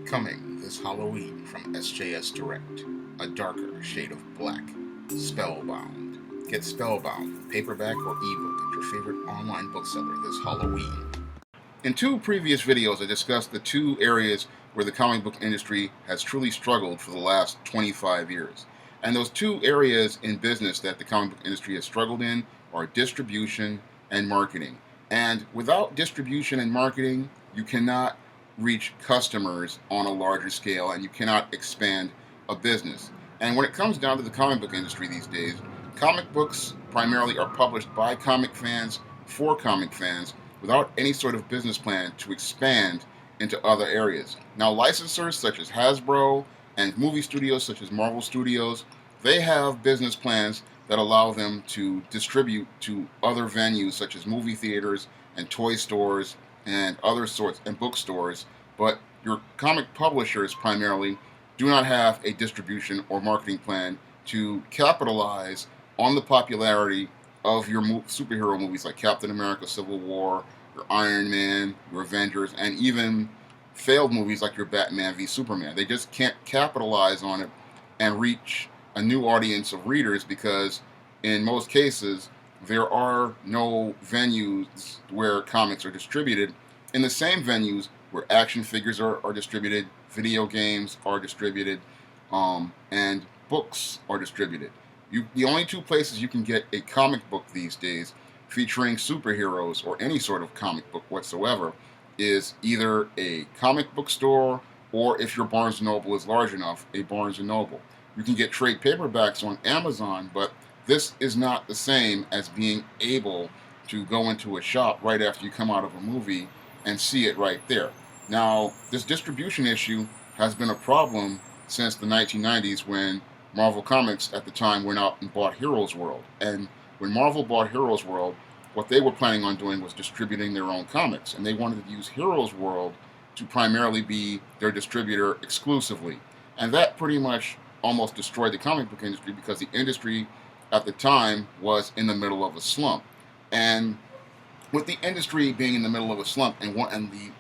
Coming this Halloween from SJS Direct, a darker shade of black, Spellbound. Get Spellbound, paperback or ebook at your favorite online bookseller this Halloween. In two previous videos, I discussed the two areas where the comic book industry has truly struggled for the last 25 years. And those two areas in business that the comic book industry has struggled in are distribution and marketing. And without distribution and marketing, you cannot reach customers on a larger scale and you cannot expand a business. And when it comes down to the comic book industry these days, comic books primarily are published by comic fans for comic fans without any sort of business plan to expand into other areas. Now, licensors such as Hasbro and movie studios such as Marvel Studios, they have business plans that allow them to distribute to other venues such as movie theaters and toy stores and other sorts and bookstores, but your comic publishers primarily do not have a distribution or marketing plan to capitalize on the popularity of your superhero movies like Captain America Civil War, your Iron Man, your Avengers, and even failed movies like your Batman v Superman. They just can't capitalize on it and reach a new audience of readers because in most cases there are no venues where comics are distributed in the same venues where action figures are distributed, video games are distributed, and books are distributed. The only two places you can get a comic book these days featuring superheroes or any sort of comic book whatsoever is either a comic book store or, if your Barnes & Noble is large enough, a Barnes & Noble. You can get trade paperbacks on Amazon, but this is not the same as being able to go into a shop right after you come out of a movie and see it right there. Now, this distribution issue has been a problem since the 1990s when Marvel Comics at the time went out and bought Heroes World. And when Marvel bought Heroes World, what they were planning on doing was distributing their own comics. And they wanted to use Heroes World to primarily be their distributor exclusively. And that pretty much almost destroyed the comic book industry because the industry at the time was in the middle of a slump. And with the industry being in the middle of a slump and the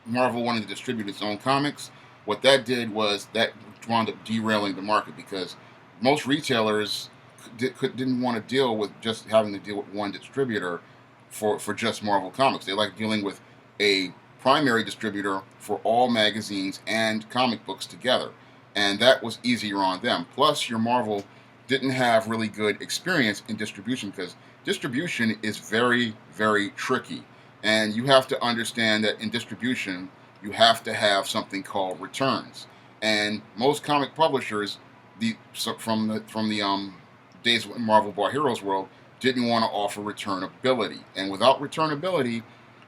Marvel wanting to distribute its own comics, what that did was that wound up derailing the market because most retailers didn't want to deal with just having to deal with one distributor for just Marvel Comics. They like dealing with a primary distributor for all magazines and comic books together. And that was easier on them. Plus, your Marvel didn't have really good experience in distribution because distribution is very, very tricky. And you have to understand that in distribution, you have to have something called returns. And most comic publishers, from the days when Marvel bought Heroes World, didn't want to offer returnability. And without returnability,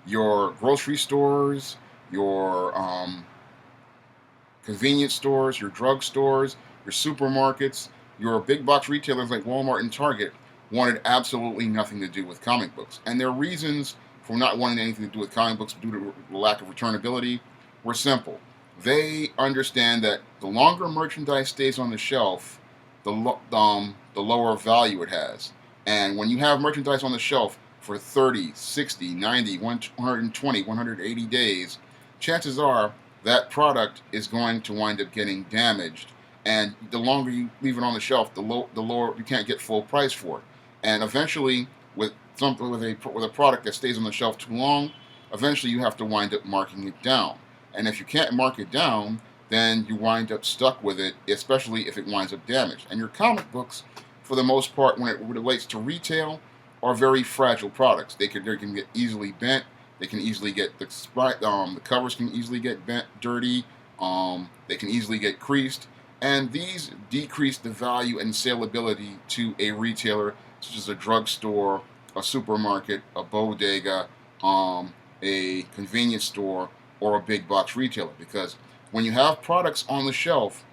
your grocery stores, your convenience stores, your drug stores, your supermarkets, your big box retailers like Walmart and Target wanted absolutely nothing to do with comic books. And their reasons for not wanting anything to do with comic books due to the lack of returnability were simple. They understand that the longer merchandise stays on the shelf, the lower value it has. And when you have merchandise on the shelf for 30, 60, 90, 120, 180 days, chances are that product is going to wind up getting damaged. And the longer you leave it on the shelf, the lower you can't get full price for it. And eventually, with a product that stays on the shelf too long, eventually you have to wind up marking it down. And if you can't mark it down, then you wind up stuck with it, especially if it winds up damaged. And your comic books, for the most part, when it relates to retail, are very fragile products. They can get easily bent. They can easily get the covers can easily get bent, dirty. They can easily get creased, and these decrease the value and saleability to a retailer such as a drugstore, a supermarket, a bodega, a convenience store, or a big box retailer. Because when you have products on the shelf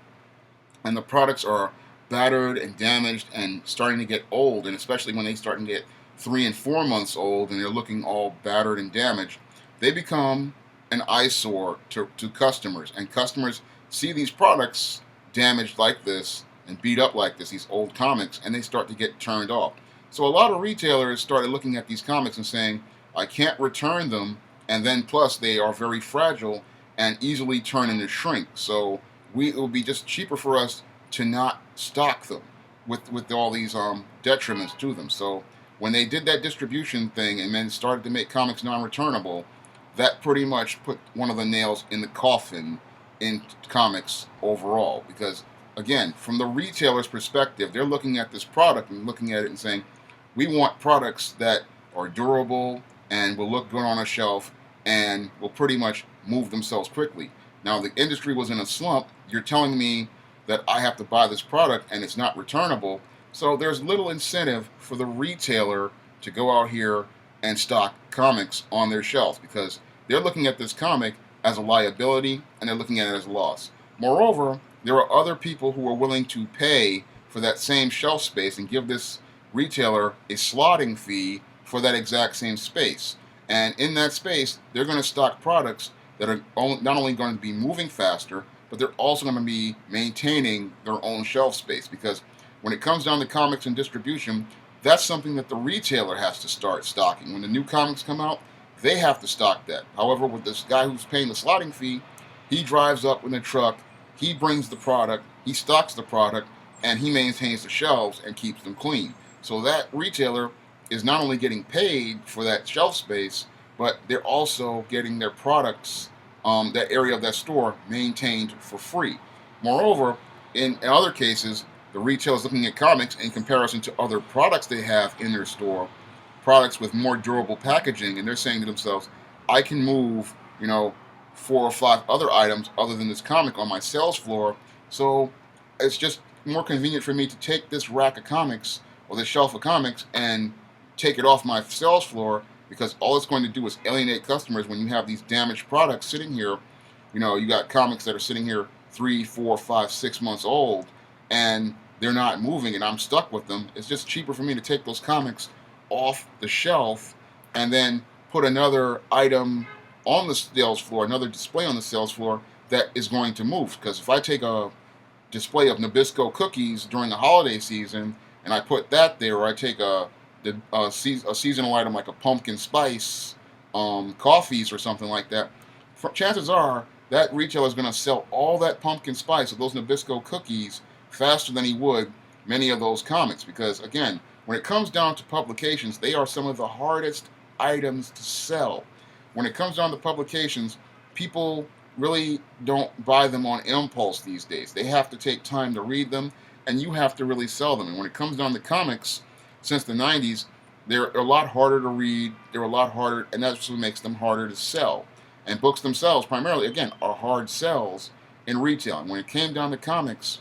and the products are battered and damaged and starting to get old, and especially when they start to get 3 and 4 months old and they're looking all battered and damaged, they become an eyesore to customers. And customers see these products damaged like this and beat up like this, these old comics, and they start to get turned off. So a lot of retailers started looking at these comics and saying, I can't return them, and then plus they are very fragile, and easily turn into shrink. So it will be just cheaper for us to not stock them with all these detriments to them. So when they did that distribution thing and then started to make comics non-returnable, that pretty much put one of the nails in the coffin in comics overall. Because again, from the retailer's perspective, they're looking at this product and looking at it and saying, we want products that are durable and will look good on a shelf and will pretty much move themselves quickly. Now, the industry was in a slump. You're telling me that I have to buy this product and it's not returnable. So there's little incentive for the retailer to go out here and stock comics on their shelves because they're looking at this comic as a liability and they're looking at it as a loss. Moreover, there are other people who are willing to pay for that same shelf space and give this retailer a slotting fee for that exact same space. And in that space, they're going to stock products that are not only going to be moving faster, but they're also going to be maintaining their own shelf space. Because when it comes down to comics and distribution, that's something that the retailer has to start stocking. When the new comics come out, they have to stock that. However, with this guy who's paying the slotting fee, he drives up in a truck, he brings the product, he stocks the product, and he maintains the shelves and keeps them clean. So that retailer is not only getting paid for that shelf space, but they're also getting their products, that area of that store, maintained for free. Moreover, in other cases, the retailer is looking at comics in comparison to other products they have in their store, products with more durable packaging, and they're saying to themselves, I can move, 4 or 5 other items other than this comic on my sales floor, so it's just more convenient for me to take this rack of comics or this shelf of comics and take it off my sales floor because all it's going to do is alienate customers when you have these damaged products sitting here. You got comics that are sitting here 3, 4, 5, 6 months old and they're not moving and I'm stuck with them. It's just cheaper for me to take those comics off the shelf and then put another item on the sales floor, another display on the sales floor that is going to move. Because if I take a display of Nabisco cookies during the holiday season and I put that there, or I take a seasonal item like a pumpkin spice coffees or something like that, chances are that retailer is going to sell all that pumpkin spice of those Nabisco cookies faster than he would many of those comics. Because again, when it comes down to publications, they are some of the hardest items to sell. When it comes down to publications, people really don't buy them on impulse these days. They have to take time to read them, and you have to really sell them. And when it comes down to comics, since the 90s, they're a lot harder to read, they're a lot harder, and that's what makes them harder to sell. And books themselves, primarily, again, are hard sells in retail. And when it came down to comics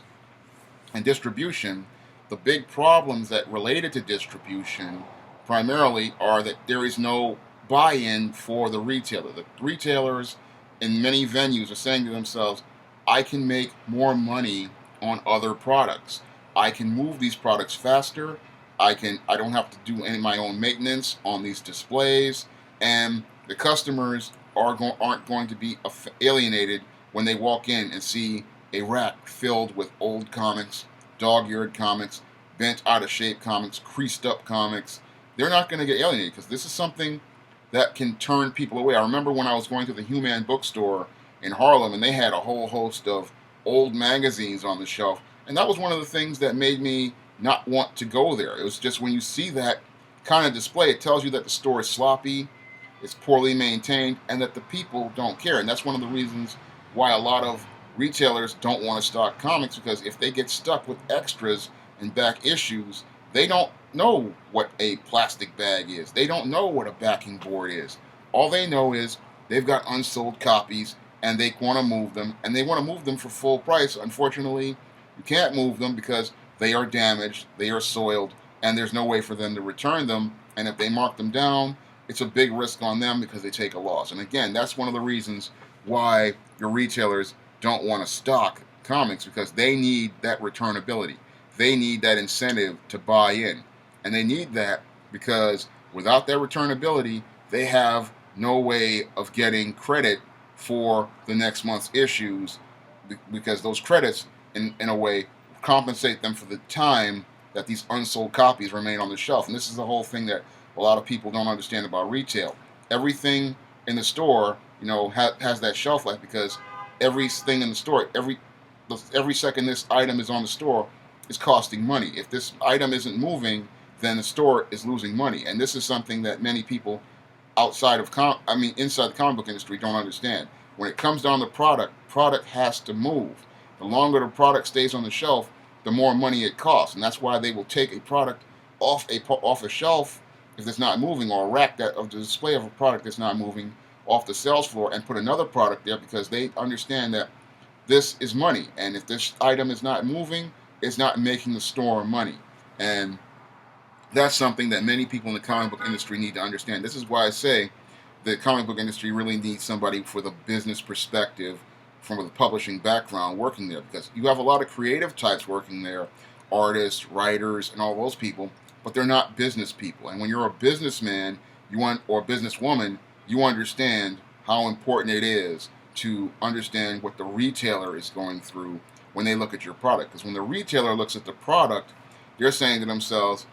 and distribution, the big problems that related to distribution primarily are that there is no buy-in for the retailer. The retailers in many venues are saying to themselves, I can make more money on other products. I can move these products faster. I don't have to do any of my own maintenance on these displays, and the customers aren't going to be alienated when they walk in and see a rack filled with old comics, dog-eared comics, bent out of shape comics, creased up comics. They're not going to get alienated because this is something that can turn people away. I remember when I was going to the Human bookstore in Harlem and they had a whole host of old magazines on the shelf, and that was one of the things that made me not want to go there. It was just when you see that kind of display, it tells you that the store is sloppy, it's poorly maintained, and that the people don't care. And that's one of the reasons why a lot of retailers don't want to stock comics, because if they get stuck with extras and back issues, they don't know what a plastic bag is. They don't know what a backing board is. All they know is they've got unsold copies and they want to move them, and they want to move them for full price. Unfortunately, you can't move them because they are damaged, they are soiled, and there's no way for them to return them. And if they mark them down, it's a big risk on them because they take a loss. And again, that's one of the reasons why your retailers don't want to stock comics, because they need that returnability. They need that incentive to buy in. And they need that because without that returnability, they have no way of getting credit for the next month's issues, because those credits, in a way, compensate them for the time that these unsold copies remain on the shelf. And this is the whole thing that a lot of people don't understand about retail. Everything in the store has that shelf life, because everything in the store, every second this item is on the store is costing money. If this item isn't moving, then the store is losing money. And this is something that many people inside the comic book industry don't understand. When it comes down to product has to move. The longer the product stays on the shelf, the more money it costs, and that's why they will take a product off a shelf if it's not moving, or a rack that of the display of a product that's not moving off the sales floor, and put another product there, because they understand that this is money, and if this item is not moving, it's not making the store money. And that's something that many people in the comic book industry need to understand. This is why I say the comic book industry really needs somebody for the business perspective, from the publishing background, working there, because you have a lot of creative types working there, artists, writers, and all those people, but they're not business people. And when you're a businessman, or a businesswoman, you understand how important it is to understand what the retailer is going through when they look at your product. Because when the retailer looks at the product, they're saying to themselves,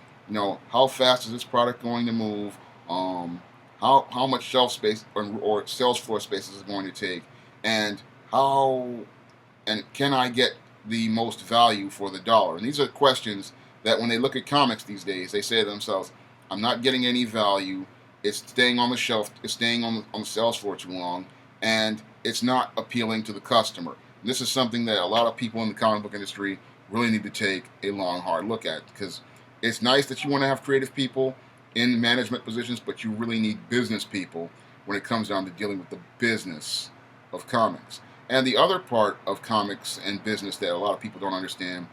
how fast is this product going to move? How much shelf space or sales floor space is it going to take? And can I get the most value for the dollar? And these are questions that when they look at comics these days, they say to themselves, I'm not getting any value. It's staying on the shelf. It's staying on the sales floor too long. And it's not appealing to the customer. And this is something that a lot of people in the comic book industry really need to take a long, hard look at, because it's nice that you want to have creative people in management positions, but you really need business people when it comes down to dealing with the business of comics. And the other part of comics and business that a lot of people don't understand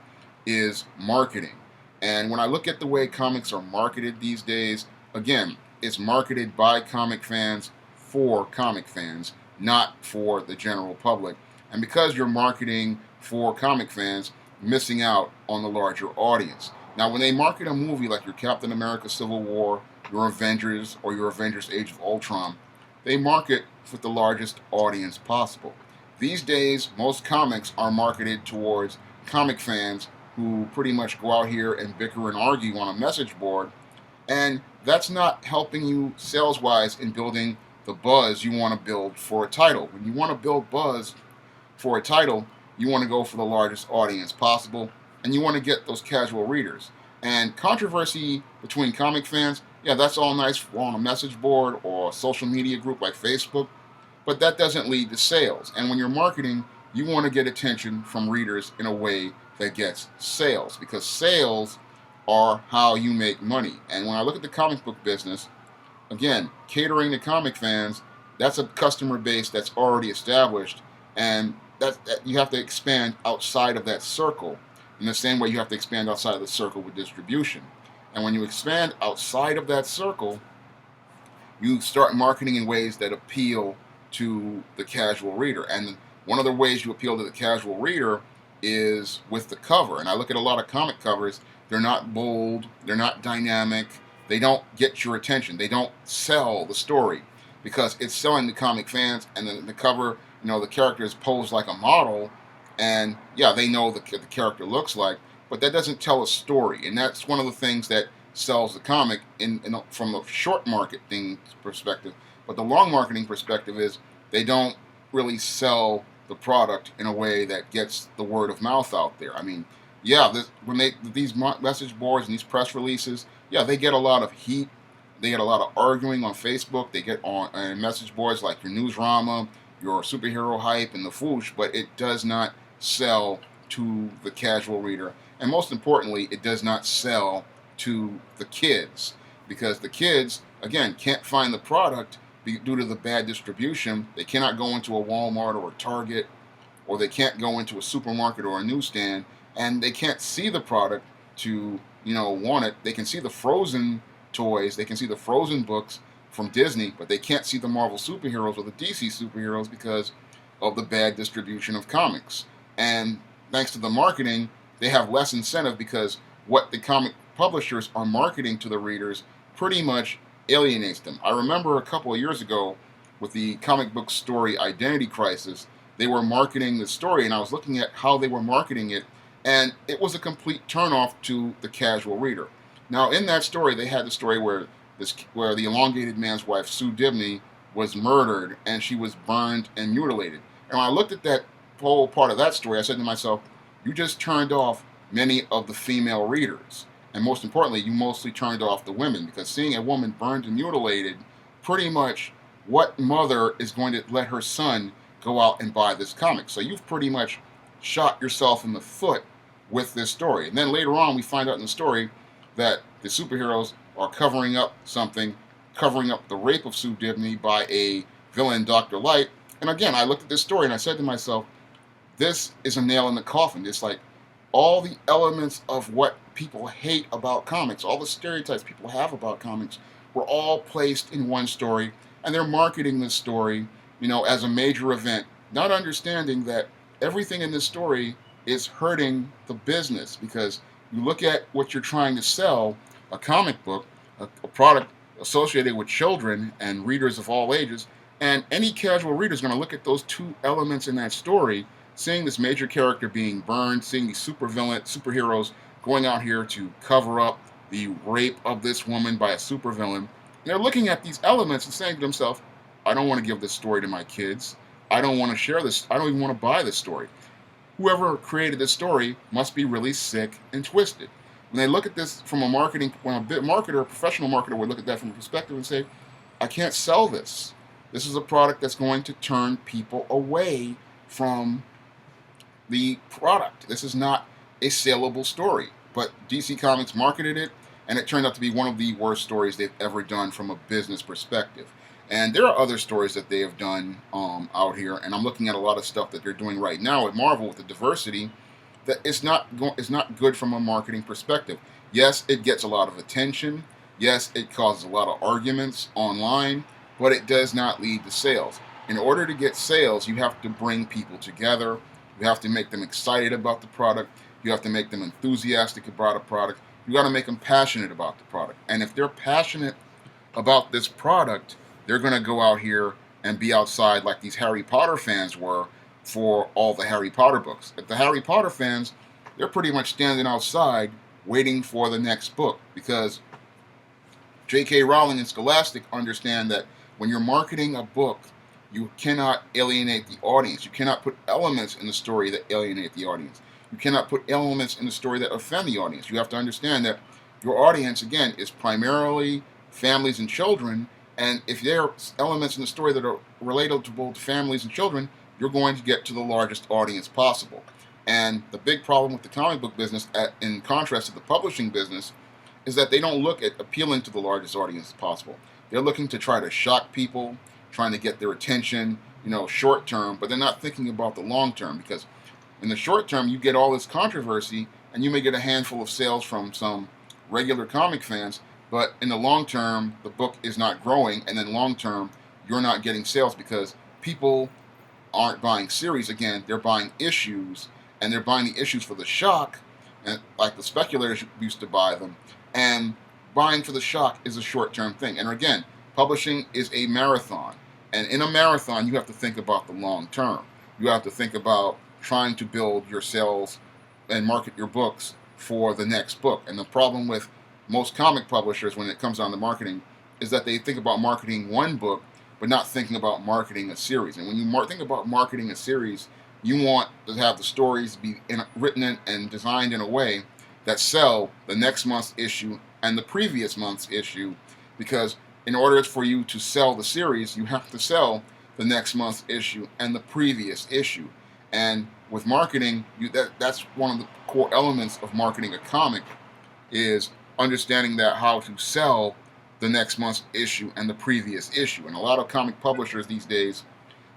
is marketing. And when I look at the way comics are marketed these days, again, it's marketed by comic fans for comic fans, not for the general public. And because you're marketing for comic fans, missing out on the larger audience. Now, when they market a movie like your Captain America Civil War, your Avengers, or your Avengers Age of Ultron, they market with the largest audience possible. These days, most comics are marketed towards comic fans who pretty much go out here and bicker and argue on a message board, and that's not helping you sales-wise in building the buzz you want to build for a title. When you want to build buzz for a title, you want to go for the largest audience possible, and you want to get those casual readers. And controversy between comic fans, yeah, that's all nice on a message board or a social media group like Facebook, but that doesn't lead to sales. And when you're marketing, you want to get attention from readers in a way that gets sales, because sales are how you make money. And when I look at the comic book business, again, catering to comic fans, that's a customer base that's already established, and that you have to expand outside of that circle. In the same way, you have to expand outside of the circle with distribution. And when you expand outside of that circle, you start marketing in ways that appeal to the casual reader. And one of the ways you appeal to the casual reader is with the cover. And I look at a lot of comic covers, they're not bold, they're not dynamic, they don't get your attention, they don't sell the story, because it's selling to comic fans. And then the cover, the character is posed like a model, and yeah, they know the character looks like, but that doesn't tell a story. And that's one of the things that sells the comic from a short marketing perspective. But the long marketing perspective is they don't really sell the product in a way that gets the word of mouth out there. I mean, yeah, these message boards and these press releases, yeah, they get a lot of heat. They get a lot of arguing on Facebook. They get on message boards like your Newsrama, your Superhero Hype, and the Foosh, but it does not sell to the casual reader. And most importantly, it does not sell to the kids, because the kids, again, can't find the product due to the bad distribution. They cannot go into a Walmart or a Target, or they can't go into a supermarket or a newsstand, and they can't see the product to, want it. They can see the Frozen toys, they can see the Frozen books from Disney, but they can't see the Marvel superheroes or the DC superheroes because of the bad distribution of comics. And thanks to the marketing, they have less incentive, because what the comic publishers are marketing to the readers pretty much alienates them. I remember a couple of years ago with the comic book story Identity Crisis, they were marketing the story, and I was looking at how they were marketing it, and it was a complete turnoff to the casual reader. Now, in that story, they had the story where the elongated man's wife, Sue Dibney, was murdered and she was burned and mutilated. And when I looked at that whole part of that story, I said to myself, you just turned off many of the female readers. And most importantly, you mostly turned off the women, because seeing a woman burned and mutilated, pretty much what mother is going to let her son go out and buy this comic? So you've pretty much shot yourself in the foot with this story. And then later on, we find out in the story that the superheroes are covering up something, covering up the rape of Sue Dibney by a villain, Dr. Light. And again, I looked at this story and I said to myself, this is a nail in the coffin. It's like all the elements of what people hate about comics, all the stereotypes people have about comics, were all placed in one story, and they're marketing this story, as a major event, not understanding that everything in this story is hurting the business. Because you look at what you're trying to sell, a comic book, a product associated with children and readers of all ages, and any casual reader is going to look at those two elements in that story, seeing this major character being burned, seeing these superheroes going out here to cover up the rape of this woman by a supervillain. And they're looking at these elements and saying to themselves, I don't want to give this story to my kids. I don't want to share this. I don't even want to buy this story. Whoever created this story must be really sick and twisted. When they look at this from a professional marketer would look at that from a perspective and say, I can't sell this. This is a product that's going to turn people away from the product. This is not a saleable story. But DC Comics marketed it, and it turned out to be one of the worst stories they've ever done from a business perspective. And there are other stories that they have done out here, and I'm looking at a lot of stuff that they're doing right now at Marvel with the diversity that is not good from a marketing perspective. Yes, it gets a lot of attention. Yes, it causes a lot of arguments online, but it does not lead to sales. In order to get sales, you have to bring people together. You have to make them excited about the product. You have to make them enthusiastic about a product. You got to make them passionate about the product. And if they're passionate about this product, they're going to go out here and be outside like these Harry Potter fans were for all the Harry Potter books. If the Harry Potter fans, they're pretty much standing outside waiting for the next book, because J.K. Rowling and Scholastic understand that when you're marketing a book, you cannot alienate the audience. You cannot put elements in the story that alienate the audience. You cannot put elements in the story that offend the audience. You have to understand that your audience, again, is primarily families and children. And if there are elements in the story that are relatable to both families and children, you're going to get to the largest audience possible. And the big problem with the comic book business, in contrast to the publishing business, is that they don't look at appealing to the largest audience possible. They're looking to try to shock people, trying to get their attention, short term, but they're not thinking about the long term, because in the short term, you get all this controversy and you may get a handful of sales from some regular comic fans, but in the long term, the book is not growing, and then long term, you're not getting sales because people aren't buying series again, they're buying issues, and they're buying the issues for the shock, and like the speculators used to buy them, and buying for the shock is a short-term thing. And again, publishing is a marathon, and in a marathon, you have to think about the long term. You have to think about trying to build your sales and market your books for the next book. And the problem with most comic publishers when it comes down to marketing is that they think about marketing one book, but not thinking about marketing a series. And when you think about marketing a series, you want to have the stories be written and designed in a way that sell the next month's issue and the previous month's issue, because in order for you to sell the series, you have to sell the next month's issue and the previous issue. And with marketing, that's one of the core elements of marketing a comic, is understanding that how to sell the next month's issue and the previous issue. And a lot of comic publishers these days,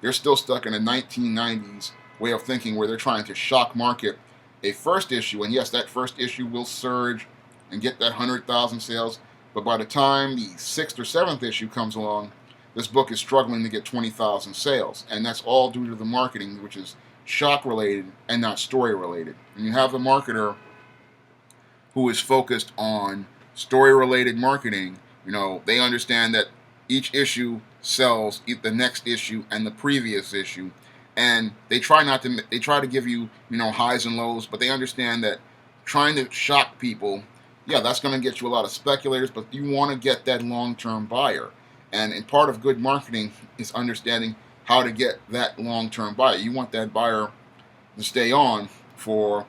they're still stuck in a 1990s way of thinking where they're trying to shock market a first issue. And yes, that first issue will surge and get that 100,000 sales. But by the time the 6th or 7th issue comes along, this book is struggling to get 20,000 sales. And that's all due to the marketing, which is shock related and not story related. And you have a marketer who is focused on story related marketing. They understand that each issue sells the next issue and the previous issue, and they try to give you highs and lows, but they understand that trying to shock people, yeah, that's going to get you a lot of speculators, but you want to get that long-term buyer. And part of good marketing is understanding how to get that long-term buyer. You want that buyer to stay on for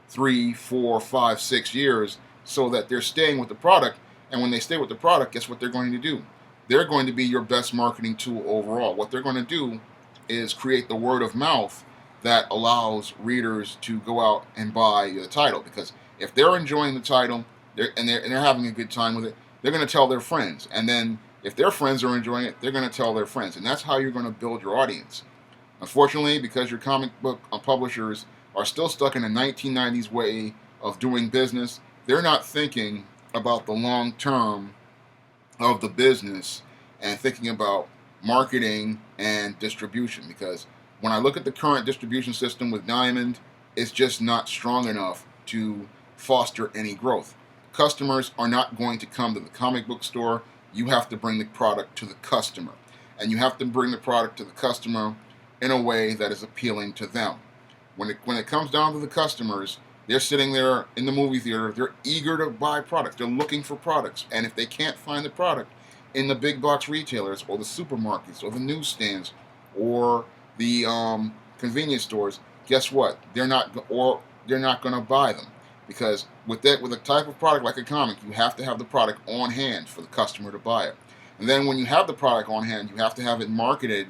3, 4, 5, 6 years so that they're staying with the product. And when they stay with the product, guess what they're going to do? They're going to be your best marketing tool overall. What they're going to do is create the word of mouth that allows readers to go out and buy the title. Because if they're enjoying the title and they're having a good time with it, they're going to tell their friends. And then if their friends are enjoying it, they're going to tell their friends. And that's how you're going to build your audience. Unfortunately, because your comic book publishers are still stuck in the 1990s way of doing business, they're not thinking about the long term of the business and thinking about marketing and distribution. Because when I look at the current distribution system with Diamond, it's just not strong enough to foster any growth. Customers are not going to come to the comic book store. You have to bring the product to the customer. And you have to bring the product to the customer in a way that is appealing to them. When it comes down to the customers, they're sitting there in the movie theater. They're eager to buy products. They're looking for products. And if they can't find the product in the big box retailers or the supermarkets or the newsstands or the convenience stores, guess what? They're not going to buy them. Because with a type of product like a comic, you have to have the product on hand for the customer to buy it. And then when you have the product on hand, you have to have it marketed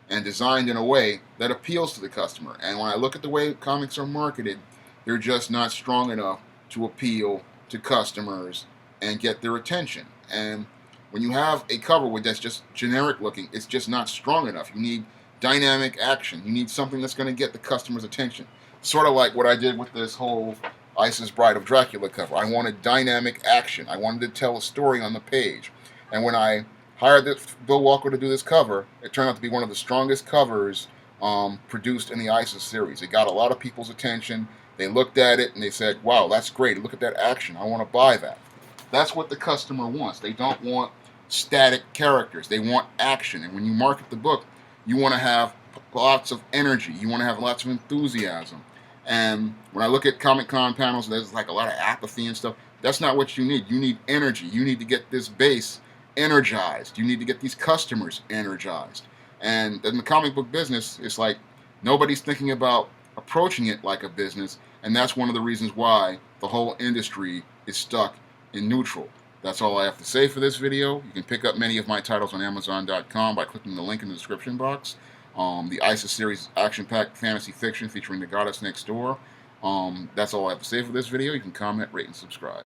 and designed in a way that appeals to the customer. And when I look at the way comics are marketed, they're just not strong enough to appeal to customers and get their attention. And when you have a cover that's just generic looking, it's just not strong enough. You need dynamic action. You need something that's going to get the customer's attention. Sort of like what I did with this whole Isis Bride of Dracula cover. I wanted dynamic action. I wanted to tell a story on the page. And when I hired Bill Walker to do this cover, it turned out to be one of the strongest covers produced in the Isis series. It got a lot of people's attention. They looked at it and they said, wow, that's great. Look at that action. I want to buy that. That's what the customer wants. They don't want static characters. They want action. And when you market the book, you want to have lots of energy. You want to have lots of enthusiasm. And when I look at Comic-Con panels, there's like a lot of apathy and stuff. That's not what you need. You need energy. You need to get this base energized. You need to get these customers energized. And in the comic book business, it's like nobody's thinking about approaching it like a business. And that's one of the reasons why the whole industry is stuck in neutral. That's all I have to say for this video. You can pick up many of my titles on Amazon.com by clicking the link in the description box. The Isis series action-packed fantasy fiction featuring the goddess next door. That's all I have to say for this video. You can comment, rate, and subscribe.